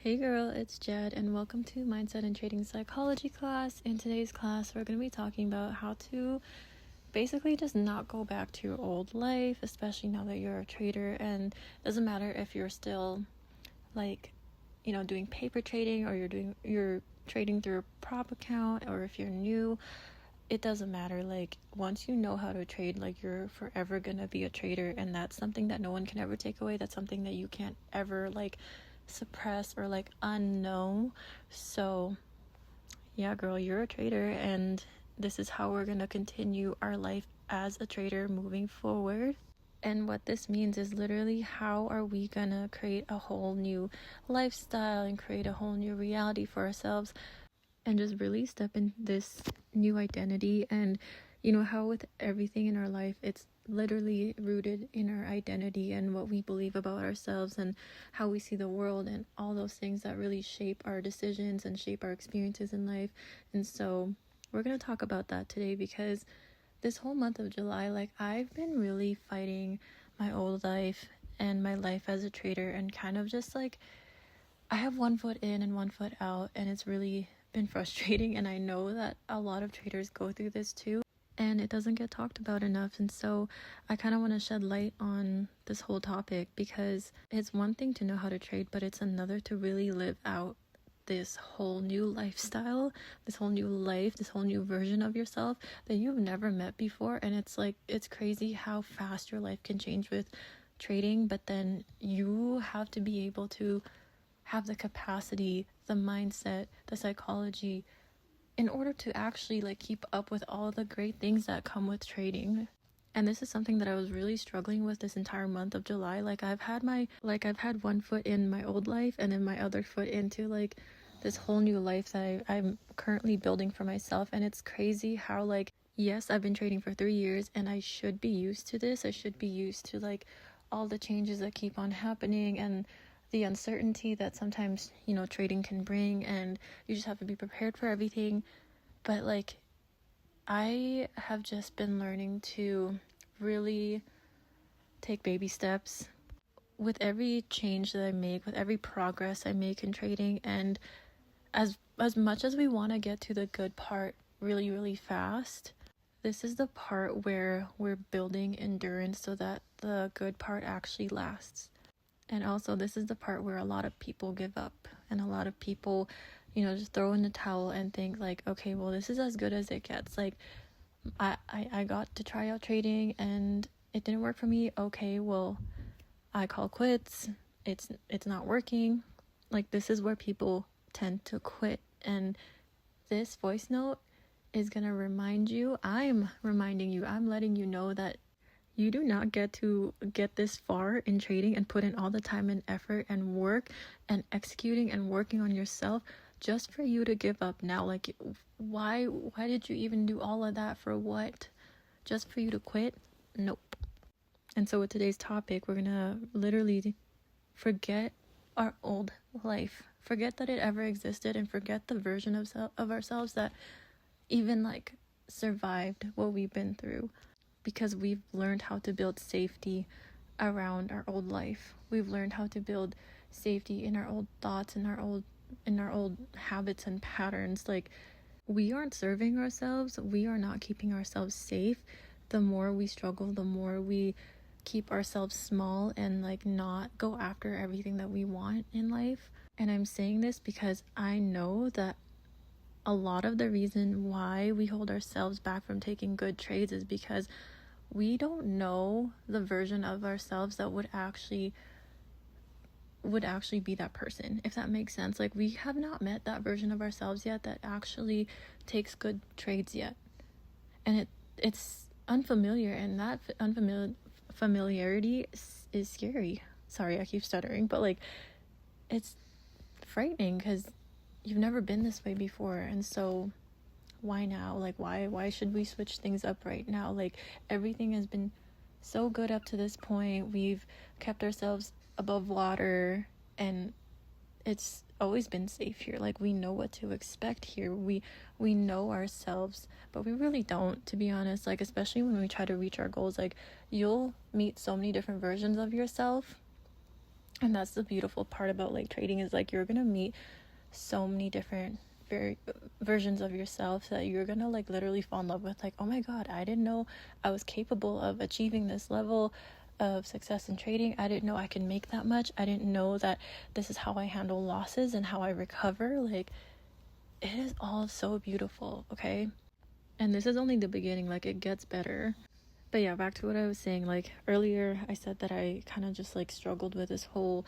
Hey girl, it's Jed, and welcome to Mindset and Trading Psychology class. In today's class, we're going to be talking about how to basically just not go back to your old life, especially now that you're a trader. And it doesn't matter if you're still doing paper trading, or you're trading through a prop account, or if you're new. It doesn't matter. Once you know how to trade, you're forever gonna be a trader, and that's something that no one can ever take away. That's something that you can't ever suppress or unknow. So yeah, girl, you're a trader, and this is how we're gonna continue our life as a trader moving forward. And what this means is literally, how are we gonna create a whole new lifestyle and create a whole new reality for ourselves, and just really step in this new identity. And how with everything in our life, it's literally rooted in our identity and what we believe about ourselves and how we see the world, and all those things that really shape our decisions and shape our experiences in life. And so we're going to talk about that today, because this whole month of July, I've been really fighting my old life and my life as a trader, and kind of just I have one foot in and one foot out, and it's really been frustrating. And I know that a lot of traders go through this too, and it doesn't get talked about enough. And so I kind of want to shed light on this whole topic, because it's one thing to know how to trade, but it's another to really live out this whole new lifestyle, this whole new life, this whole new version of yourself that you've never met before. And it's crazy how fast your life can change with trading, but then you have to be able to have the capacity, the mindset, the psychology, in order to actually keep up with all the great things that come with trading. And this is something that I was really struggling with this entire month of July. I've had one foot in my old life, and then my other foot into this whole new life that I'm currently building for myself. And it's crazy how yes, I've been trading for 3 years, and I should be used to this. I should be used to all the changes that keep on happening, and the uncertainty that sometimes trading can bring, and you just have to be prepared for everything. But I have just been learning to really take baby steps with every change that I make, with every progress I make in trading. And as much as we want to get to the good part really, really fast, this is the part where we're building endurance so that the good part actually lasts. And also, this is the part where a lot of people give up, and a lot of people, just throw in the towel and think okay, well, this is as good as it gets. I got to try out trading and it didn't work for me. Okay, well, I call quits. It's not working. This is where people tend to quit. And this voice note is gonna remind you, I'm reminding you, I'm letting you know that you do not get to get this far in trading and put in all the time and effort and work and executing and working on yourself just for you to give up now. Why did you even do all of that? For what? Just for you to quit? Nope. And so with today's topic, we're gonna literally forget our old life, forget that it ever existed, and forget the version of ourselves that even survived what we've been through. Because we've learned how to build safety around our old life. We've learned how to build safety in our old thoughts, in our old habits and patterns. We aren't serving ourselves. We are not keeping ourselves safe. The more we struggle, the more we keep ourselves small and not go after everything that we want in life. And I'm saying this because I know that a lot of the reason why we hold ourselves back from taking good trades is because we don't know the version of ourselves that would actually be that person, if that makes sense. We have not met that version of ourselves yet that actually takes good trades yet. And it's unfamiliar, and that familiarity is scary. Sorry, I keep stuttering, but it's frightening because you've never been this way before. And so why now? Why should we switch things up right now? Everything has been so good up to this point. We've kept ourselves above water, and it's always been safe here. We know what to expect here. We know ourselves, but we really don't, to be honest. Especially when we try to reach our goals, you'll meet so many different versions of yourself, And that's the beautiful part about like trading, is like you're gonna meet so many different versions of yourself that you're gonna like literally fall in love with. Like, oh my god, I didn't know I was capable of achieving this level of success in trading. I didn't know I could make that much. I didn't know that this is how I handle losses and how I recover. Like, it is all so beautiful, okay? And this is only the beginning. Like, it gets better. But yeah, back to what I was saying. Like, earlier I said that I kind of just like struggled with this whole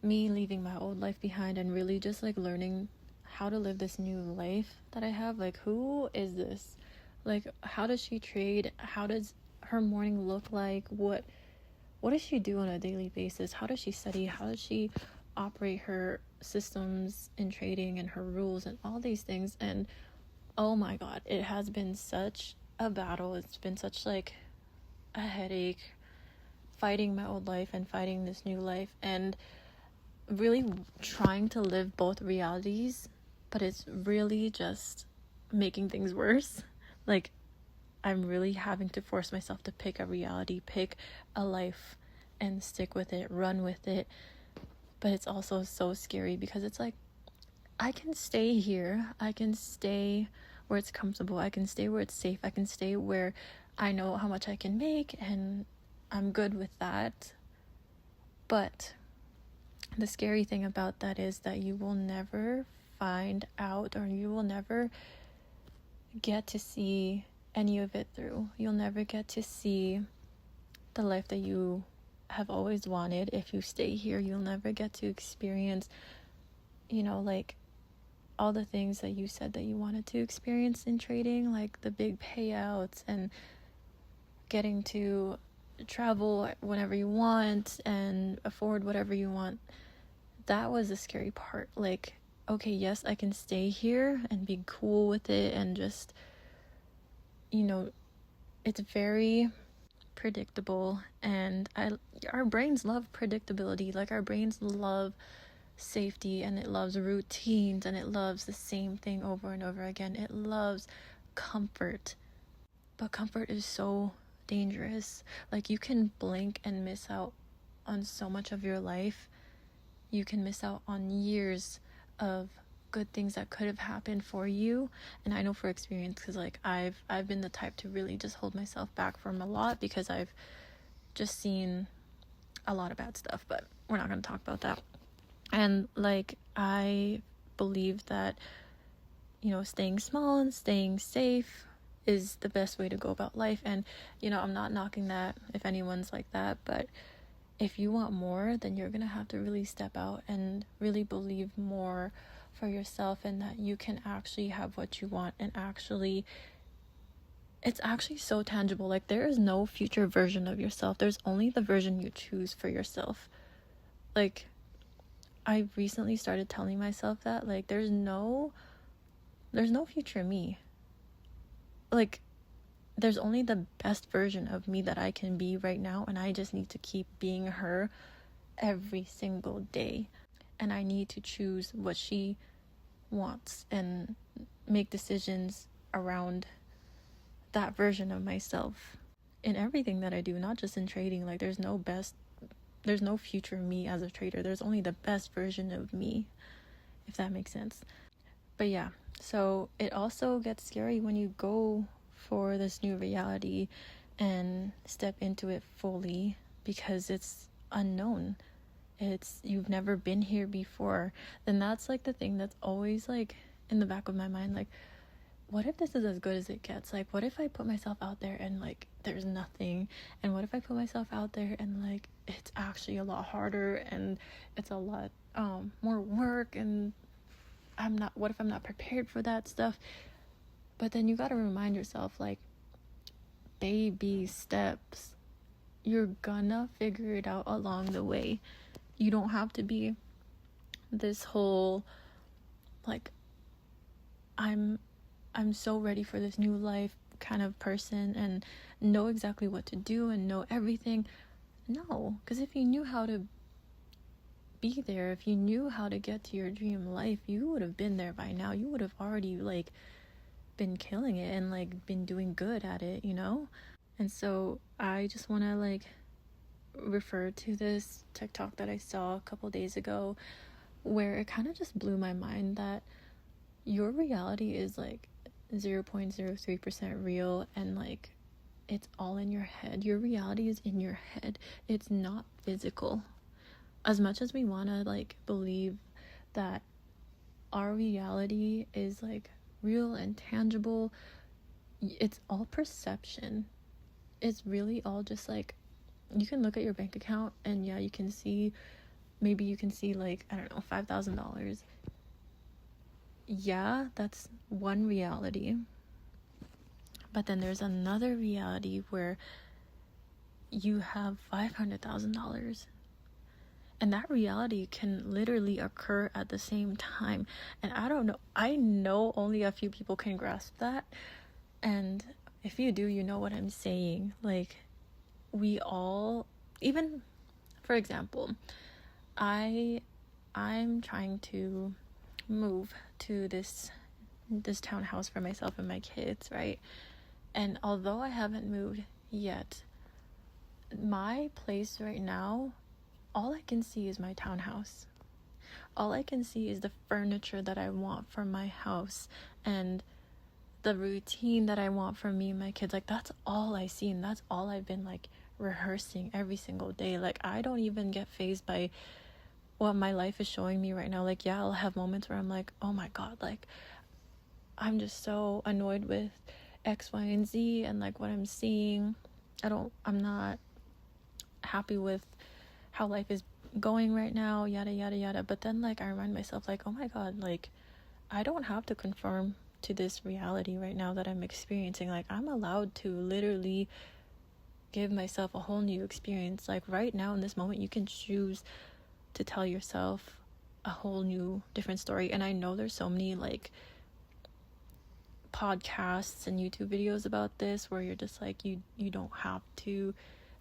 me leaving my old life behind and really just like learning how to live this new life that I have. Like, who is this? Like, how does she trade? How does her morning look like? What does she do on a daily basis? How does she study? How does she operate her systems in trading and her rules and all these things? And oh my god, it has been such a battle. It's been such like a headache fighting my old life and fighting this new life, and really trying to live both realities, but it's really just making things worse. Like, I'm really having to force myself to pick a reality, pick a life, and stick with it, run with it. But it's also so scary because it's like, I can stay here, I can stay where it's comfortable, I can stay where it's safe, I can stay where I know how much I can make and I'm good with that. But the scary thing about that is that you will never find out, or you will never get to see any of it through. You'll never get to see the life that you have always wanted if you stay here. You'll never get to experience, like all the things that you said that you wanted to experience in trading, like the big payouts and getting to travel whenever you want and afford whatever you want. That was the scary part. Like, okay, yes, I can stay here and be cool with it and just, it's very predictable, and our brains love predictability. Like, our brains love safety, and it loves routines, and it loves the same thing over and over again. It loves comfort. But comfort is so dangerous. Like, you can blink and miss out on so much of your life. You can miss out on years of good things that could have happened for you. And I know for experience, because like I've been the type to really just hold myself back from a lot, because I've just seen a lot of bad stuff, but we're not going to talk about that. And like, I believe that, staying small and staying safe is the best way to go about life. And I'm not knocking that if anyone's like that, but if you want more, then you're gonna have to really step out and really believe more for yourself, and that you can actually have what you want. And actually, it's actually so tangible. Like, there is no future version of yourself. There's only the version you choose for yourself. Like, I recently started telling myself that, like, there's no future me. Like, there's only the best version of me that I can be right now, and I just need to keep being her every single day. And I need to choose what she wants and make decisions around that version of myself in everything that I do, not just in trading. Like, there's no future me as a trader. There's only the best version of me, if that makes sense. But yeah, so it also gets scary when you go for this new reality and step into it fully, because it's unknown. You've never been here before. Then that's like the thing that's always like in the back of my mind, like, what if this is as good as it gets? Like, what if I put myself out there and like there's nothing? And what if I put myself out there and like it's actually a lot harder and it's a lot more work, and what if I'm not prepared for that stuff? But then you got to remind yourself, like, baby steps. You're gonna figure it out along the way. You don't have to be this whole, like, I'm so ready for this new life kind of person and know exactly what to do and know everything. No, because if you knew how to be there, if you knew how to get to your dream life, you would have been there by now. You would have already like been killing it and like been doing good at it, And so I just want to like refer to this TikTok that I saw a couple days ago where it kind of just blew my mind that your reality is like 0.03% real, and like it's all in your head. Your reality is in your head. It's not physical. As much as we want to like believe that our reality is like real and tangible, it's all perception. It's really all just like, you can look at your bank account and yeah, you can see, maybe you can see like, I don't know, $5,000. Yeah, that's one reality. But then there's another reality where you have $500,000. And that reality can literally occur at the same time. And I know only a few people can grasp that. And if you do, you know what I'm saying. Like, we all, even, for example, I'm trying to move to this townhouse for myself and my kids, right? And although I haven't moved yet, my place right now, all I can see is my townhouse. All I can see is the furniture that I want for my house and the routine that I want for me and my kids. Like, that's all I see, and that's all I've been like rehearsing every single day. Like, I don't even get fazed by what my life is showing me right now. Like, yeah, I'll have moments where I'm like, oh my god, like I'm just so annoyed with X, Y, and Z and like what I'm seeing. I'm not happy with how life is going right now, yada yada yada. But then like I remind myself, like, oh my god, like I don't have to conform to this reality right now that I'm experiencing. Like, I'm allowed to literally give myself a whole new experience. Like, right now in this moment, you can choose to tell yourself a whole new different story. And I know there's so many like podcasts and YouTube videos about this where you're just like, you don't have to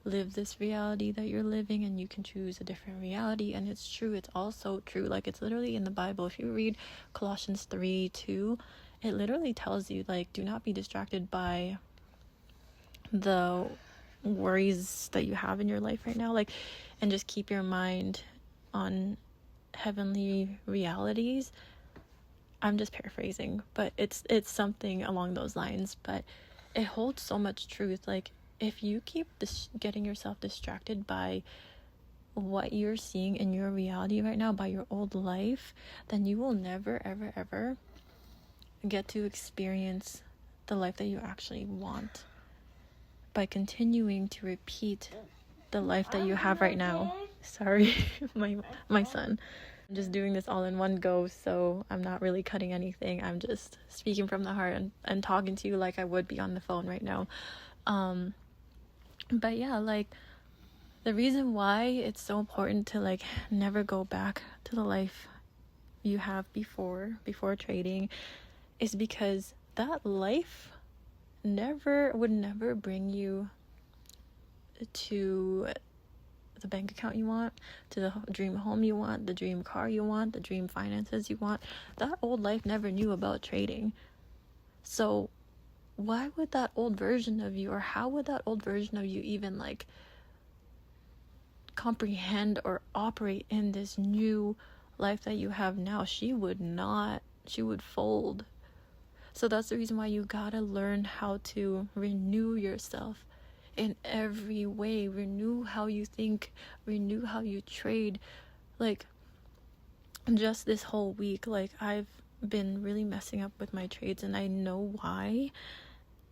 live this reality that you're living, and you can choose a different reality. And it's true. It's also true. Like, it's literally in the Bible. If you read Colossians 3:2, it literally tells you, like, do not be distracted by the worries that you have in your life right now, like, and just keep your mind on heavenly realities. I'm just paraphrasing, but it's something along those lines. But it holds so much truth. Like, if you keep getting yourself distracted by what you're seeing in your reality right now, by your old life, then you will never ever ever get to experience the life that you actually want by continuing to repeat the life that you have right now. Sorry, my son. I'm just doing this all in one go, so I'm not really cutting anything. I'm just speaking from the heart and talking to you like I would be on the phone right now. But yeah, like, the reason why it's so important to like never go back to the life you have before trading is because that life would never bring you to the bank account you want, to the dream home you want, the dream car you want, the dream finances you want. That old life never knew about trading. So why would that old version of you, or how would that old version of you even like comprehend or operate in this new life that you have now? She would fold. So that's the reason why you gotta learn how to renew yourself in every way. Renew how you think, renew how you trade. Like, just this whole week, like, I've been really messing up with my trades, and I know why.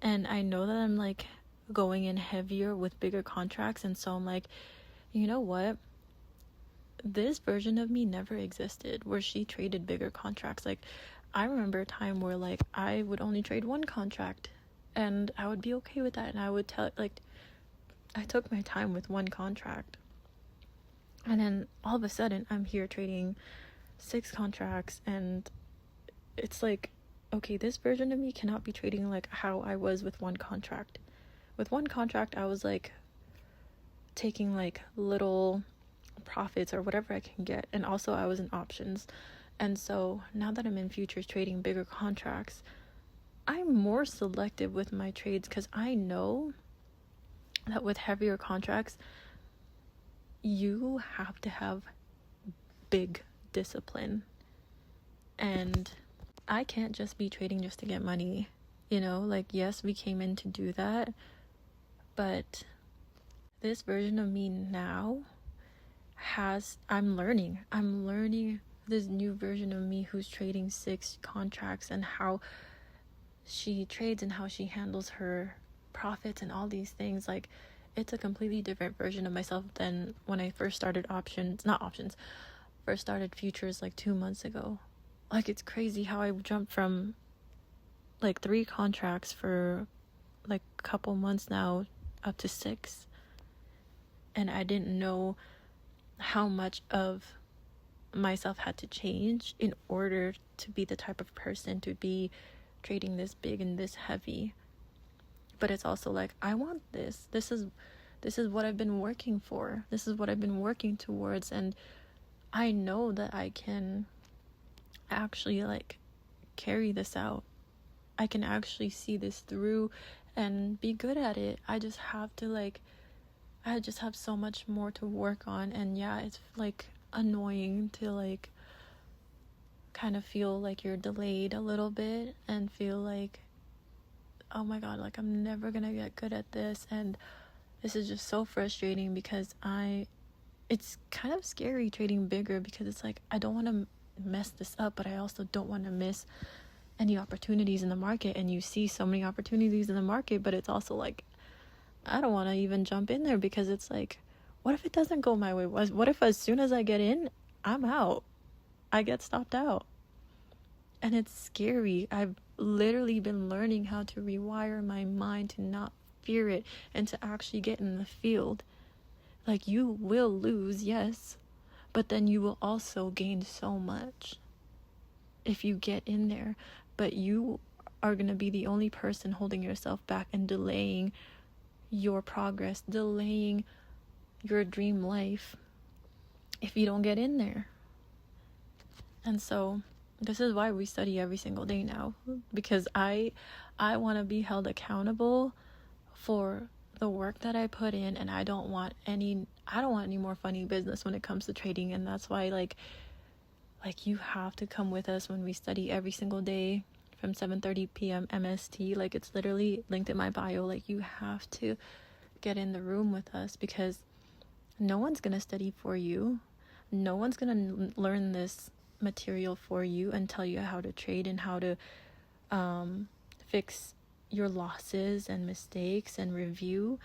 And I know that I'm like going in heavier with bigger contracts, and so I'm like, you know what? This version of me never existed where she traded bigger contracts. Like, I remember a time where like I would only trade one contract and I would be okay with that, and I would tell, like, I took my time with one contract, and then all of a sudden I'm here trading 6 contracts, and it's like, okay, this version of me cannot be trading like how I was with one contract. With one contract, I was like taking like little profits or whatever I can get, and also I was in options. And so now that I'm in futures trading bigger contracts, I'm more selective with my trades, because I know that with heavier contracts, you have to have big discipline. And I can't just be trading just to get money, like, yes, we came in to do that, but this version of me now I'm learning this new version of me who's trading 6 contracts, and how she trades and how she handles her profits and all these things. Like, it's a completely different version of myself than when I first started first started futures like 2 months ago. Like, it's crazy how I jumped from like 3 contracts for like a couple months now up to 6. And I didn't know how much of myself had to change in order to be the type of person to be trading this big and this heavy. But it's also like, I want this. This is what I've been working for. This is what I've been working towards. And I know that I can actually like carry this out. I can actually see this through and be good at it. I just have so much more to work on. And yeah, it's like annoying to like kind of feel like you're delayed a little bit and feel like, oh my god, like I'm never gonna get good at this. And this is just so frustrating because it's kind of scary trading bigger, because it's like, I don't want to mess this up, but I also don't want to miss any opportunities in the market. And you see so many opportunities in the market, but it's also like, I don't want to even jump in there, because it's like, what if it doesn't go my way? What if as soon as I get in, I'm out? I get stopped out. And it's scary. I've literally been learning how to rewire my mind to not fear it and to actually get in the field. Like, you will lose, yes, but then you will also gain so much if you get in there. But you are going to be the only person holding yourself back and delaying your progress, delaying your dream life if you don't get in there. And so this is why we study every single day now, because I want to be held accountable for the work that I put in, and I don't want any more funny business when it comes to trading. And that's why like you have to come with us when we study every single day from 7:30 p.m. MST. Like, it's literally linked in my bio. Like, you have to get in the room with us, because no one's gonna study for you. No one's gonna learn this material for you and tell you how to trade and how to fix your losses and mistakes and review.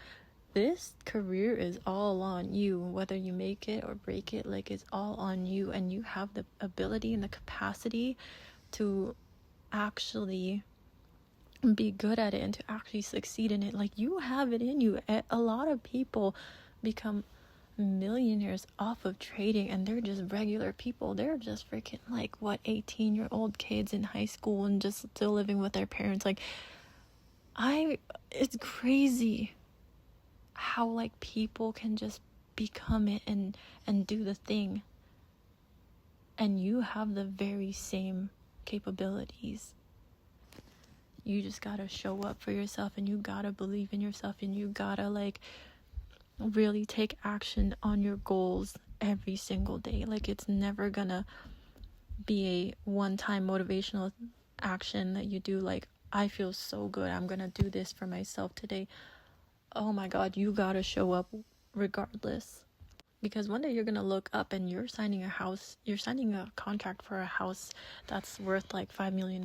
This career is all on you, whether you make it or break it. Like, it's all on you, and you have the ability and the capacity to actually be good at it and to actually succeed in it. Like, you have it in you. A lot of people become millionaires off of trading, and they're just regular people. They're just freaking 18-year-old kids in high school and just still living with their parents. Like, it's crazy how people can just become it and do the thing, and you have the very same capabilities. You just gotta show up for yourself, and you gotta believe in yourself, and you gotta really take action on your goals every single day. Like, it's never gonna be a one-time motivational action that you do, like, I feel so good, I'm gonna do this for myself today. Oh my god, you gotta show up regardless, because one day you're gonna look up and you're signing a contract for a house that's worth $5 million.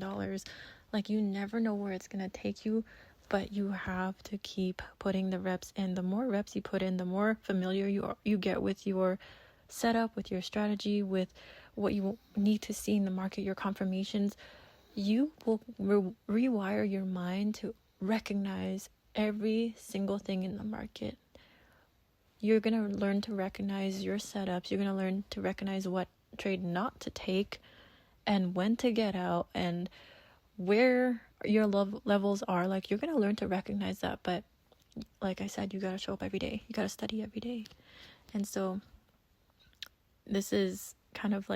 Like, you never know where it's gonna take you, but you have to keep putting the reps in. The more reps you put in, the more familiar you get with your setup, with your strategy, with what you need to see in the market, your confirmations. You will rewire your mind to recognize every single thing in the market. You're going to learn to recognize your setups. You're going to learn to recognize what trade not to take and when to get out and where your levels are. Like, you're going to learn to recognize that. But like I said, you got to show up every day. You got to study every day. And so this is kind of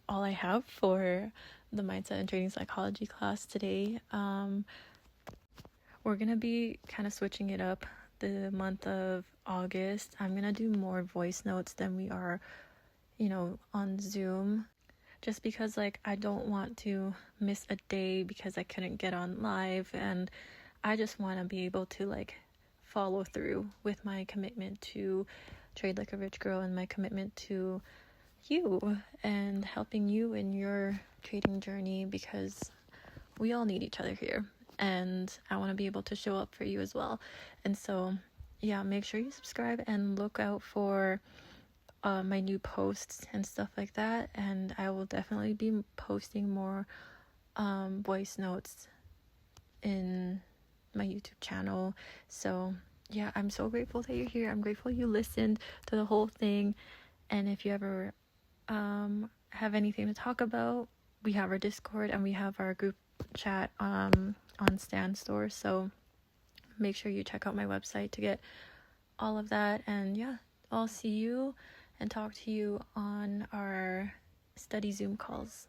all I have for the Mindset and Trading Psychology class today. We're going to be kind of switching it up the month of August, I'm gonna do more voice notes than we are, on Zoom. Just because, like, I don't want to miss a day because I couldn't get on live, and I just want to be able to, like, follow through with my commitment to Trade Like a Rich Girl and my commitment to you and helping you in your trading journey, because we all need each other here, and I want to be able to show up for you as well. And so yeah, make sure you subscribe and look out for my new posts and stuff like that, and I will definitely be posting more voice notes in my YouTube channel. So yeah, I'm so grateful that you're here. I'm grateful you listened to the whole thing, and if you ever have anything to talk about, we have our Discord and we have our group chat on Stan Store, so make sure you check out my website to get all of that. And yeah, I'll see you and talk to you on our study Zoom calls.